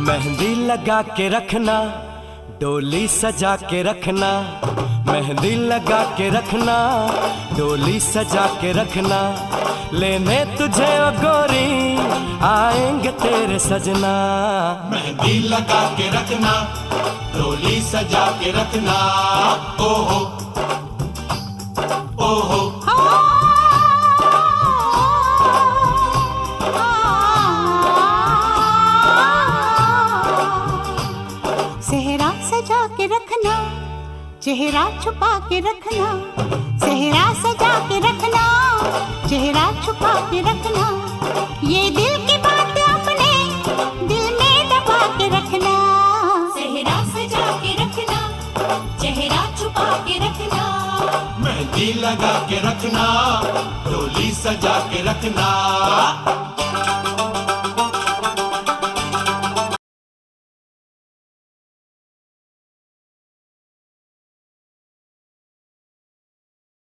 मेहंदी लगा के रखना, डोली सजा के रखना। मेहंदी लगा के रखना, डोली सजा के रखना। लेने तुझे ओ गोरी आएंगे तेरे सजना। मेहंदी लगा के रखना, डोली सजा के रखना। ओहो ओहो सेहरा सजा के रखना, चेहरा छुपा के रखना। सेहरा सजा के रखना, चेहरा छुपा के रखना। ये दिल की बात अपने दिल में दबा के रखना। सेहरा सजा के रखना, चेहरा छुपा के रखना। मेहंदी लगा के रखना, डोली सजा के रखना।